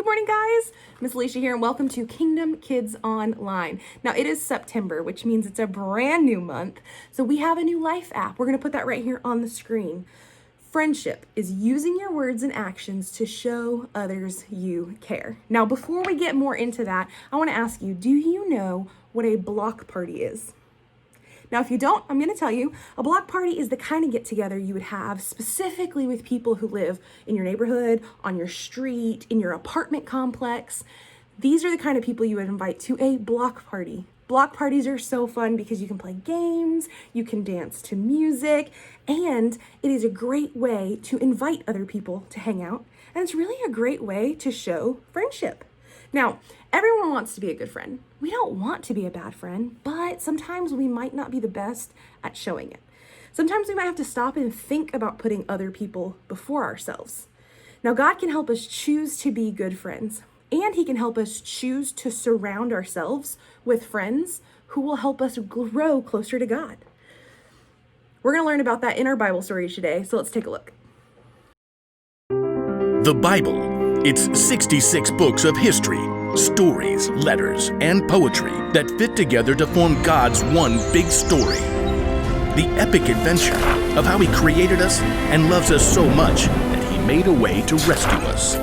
Good morning, guys. Miss Alycia here, and welcome to Kingdom Kids Online. Now, it is September, which means it's a brand new month, so we have a new life app. We're going to put that right here on the screen. Friendship is using your words and actions to show others you care. Now, before we get more into that, I want to ask you, do you know what a block party is? Now, if you don't, I'm going to tell you, a block party is the kind of get-together you would have specifically with people who live in your neighborhood, on your street, in your apartment complex. These are the kind of people you would invite to a block party. Block parties are so fun because you can play games, you can dance to music, and it is a great way to invite other people to hang out. And it's really a great way to show friendship. Now, everyone wants to be a good friend. We don't want to be a bad friend, but sometimes we might not be the best at showing it. Sometimes we might have to stop and think about putting other people before ourselves. Now, God can help us choose to be good friends, and He can help us choose to surround ourselves with friends who will help us grow closer to God. We're going to learn about that in our Bible story today, so let's take a look. The Bible. It's 66 books of history, stories, letters, and poetry that fit together to form God's one big story. The epic adventure of how He created us and loves us so much that He made a way to rescue us.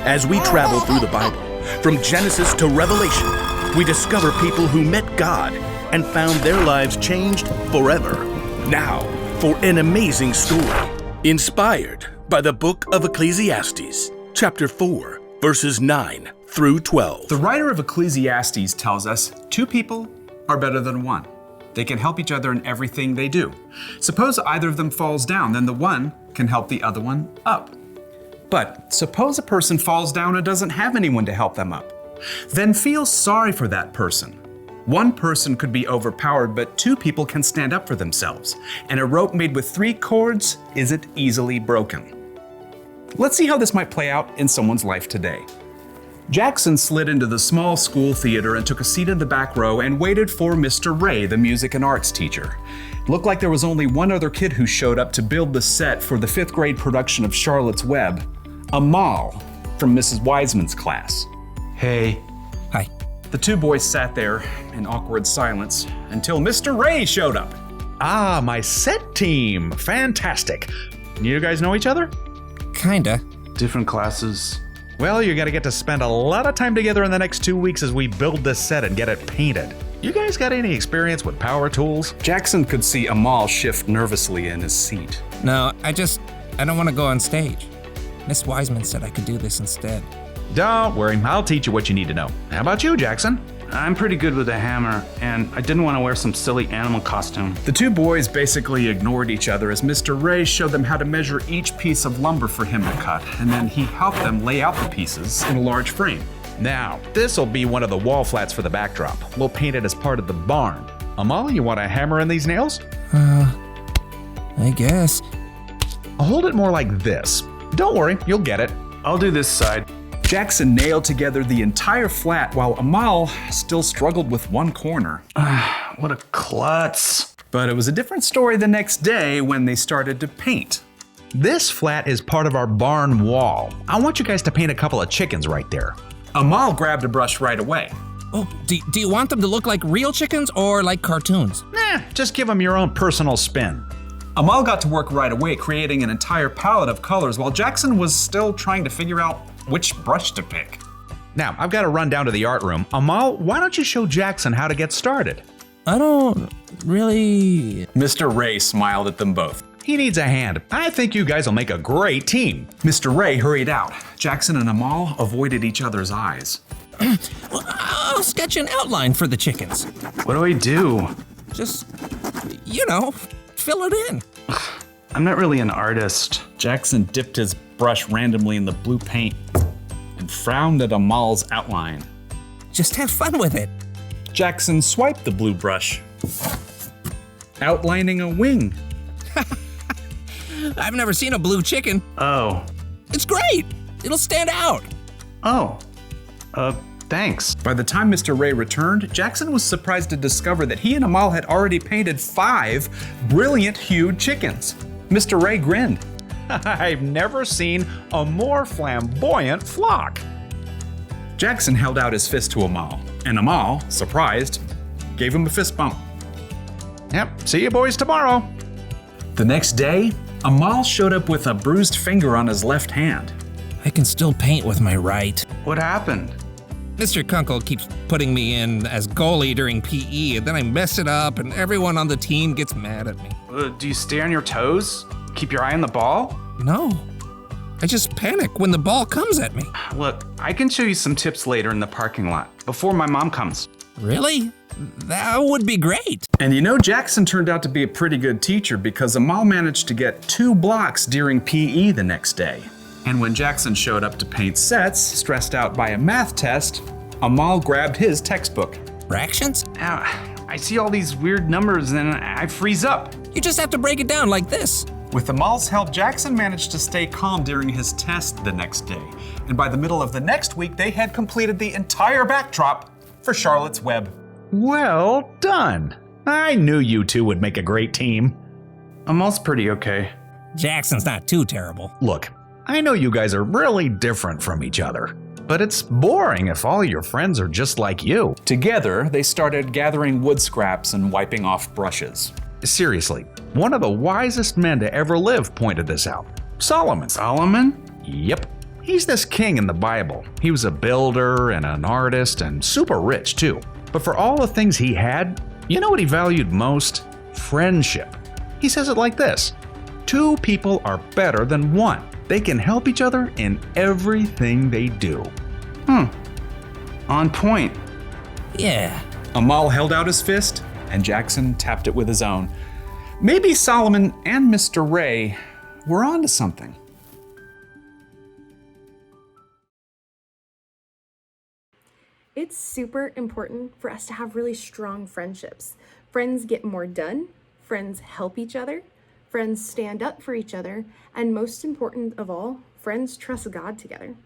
As we travel through the Bible, from Genesis to Revelation, we discover people who met God and found their lives changed forever. Now, for an amazing story, inspired by the book of Ecclesiastes. Chapter 4, verses 9 through 12. The writer of Ecclesiastes tells us two people are better than one. They can help each other in everything they do. Suppose either of them falls down, then the one can help the other one up. But suppose a person falls down and doesn't have anyone to help them up. Then feel sorry for that person. One person could be overpowered, but two people can stand up for themselves. And a rope made with 3 cords isn't easily broken. Let's see how this might play out in someone's life today. Jackson slid into the small school theater and took a seat in the back row and waited for Mr. Ray, the music and arts teacher. It looked like there was only one other kid who showed up to build the set for the 5th grade production of Charlotte's Web, Amal from Mrs. Wiseman's class. Hey. Hi. The two boys sat there in awkward silence until Mr. Ray showed up. Ah, my set team. Fantastic. You guys know each other? Kinda. Different classes. Well, you're gonna get to spend a lot of time together in the next 2 weeks as we build this set and get it painted. You guys got any experience with power tools? Jackson could see Amal shift nervously in his seat. No, I don't want to go on stage. Miss Wiseman said I could do this instead. Don't worry, I'll teach you what you need to know. How about you, Jackson? I'm pretty good with a hammer, and I didn't want to wear some silly animal costume. The two boys basically ignored each other as Mr. Ray showed them how to measure each piece of lumber for him to cut, and then he helped them lay out the pieces in a large frame. Now, this'll be one of the wall flats for the backdrop. We'll paint it as part of the barn. Amal, you want a hammer in these nails? I guess. I'll hold it more like this. Don't worry, you'll get it. I'll do this side. Jackson nailed together the entire flat while Amal still struggled with one corner. What a klutz. But it was a different story the next day when they started to paint. This flat is part of our barn wall. I want you guys to paint a couple of chickens right there. Amal grabbed a brush right away. Oh, do you want them to look like real chickens or like cartoons? Just give them your own personal spin. Amal got to work right away, creating an entire palette of colors while Jackson was still trying to figure out which brush to pick. Now, I've got to run down to the art room. Amal, why don't you show Jackson how to get started? I don't really... Mr. Ray smiled at them both. He needs a hand. I think you guys will make a great team. Mr. Ray hurried out. Jackson and Amal avoided each other's eyes. Well, I'll sketch an outline for the chickens. What do I do? Just, fill it in. I'm not really an artist. Jackson dipped his brush randomly in the blue paint and frowned at Amal's outline. Just have fun with it. Jackson swiped the blue brush, outlining a wing. I've never seen a blue chicken. Oh. It's great. It'll stand out. Oh. Thanks. By the time Mr. Ray returned, Jackson was surprised to discover that he and Amal had already painted 5 brilliant hued chickens. Mr. Ray grinned. I've never seen a more flamboyant flock. Jackson held out his fist to Amal, and Amal, surprised, gave him a fist bump. Yep, see you boys tomorrow. The next day, Amal showed up with a bruised finger on his left hand. I can still paint with my right. What happened? Mr. Kunkel keeps putting me in as goalie during PE, and then I mess it up, and everyone on the team gets mad at me. Do you stay on your toes? Keep your eye on the ball? No. I just panic when the ball comes at me. Look, I can show you some tips later in the parking lot, before my mom comes. Really? That would be great. And you know, Jackson turned out to be a pretty good teacher because Amal managed to get 2 blocks during PE the next day. And when Jackson showed up to paint sets, stressed out by a math test, Amal grabbed his textbook. Fractions? I see all these weird numbers and I freeze up. You just have to break it down like this. With Amal's help, Jackson managed to stay calm during his test the next day. And by the middle of the next week, they had completed the entire backdrop for Charlotte's Web. Well done. I knew you two would make a great team. Amal's pretty okay. Jackson's not too terrible. Look, I know you guys are really different from each other, but it's boring if all your friends are just like you. Together, they started gathering wood scraps and wiping off brushes. Seriously, one of the wisest men to ever live pointed this out. Solomon. Solomon? Yep. He's this king in the Bible. He was a builder and an artist and super rich too. But for all the things he had, you know what he valued most? Friendship. He says it like this: 2 people are better than 1. They can help each other in everything they do. On point. Yeah. Amal held out his fist, and Jackson tapped it with his own. Maybe Solomon and Mr. Ray were onto something. It's super important for us to have really strong friendships. Friends get more done, friends help each other, friends stand up for each other, and most important of all, friends trust God together.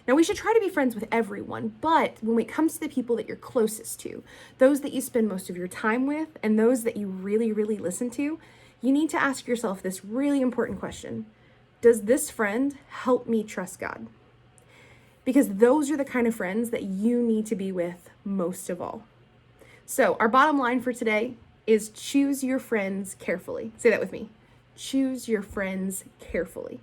Now, we should try to be friends with everyone, but when it comes to the people that you're closest to, those that you spend most of your time with, and those that you really, really listen to, you need to ask yourself this really important question: does this friend help me trust God? Because those are the kind of friends that you need to be with most of all. So our bottom line for today is choose your friends carefully. Say that with me. Choose your friends carefully.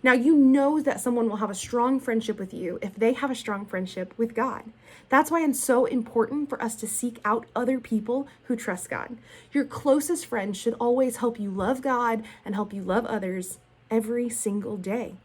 Now, you know that someone will have a strong friendship with you if they have a strong friendship with God. That's why it's so important for us to seek out other people who trust God. Your closest friends should always help you love God and help you love others every single day.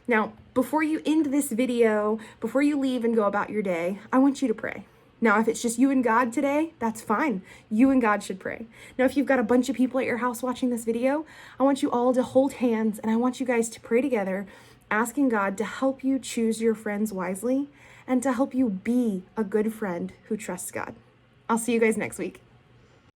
Now, before you end this video, before you leave and go about your day, I want you to pray. Now, if it's just you and God today, that's fine. You and God should pray. Now, if you've got a bunch of people at your house watching this video, I want you all to hold hands and I want you guys to pray together, asking God to help you choose your friends wisely and to help you be a good friend who trusts God. I'll see you guys next week.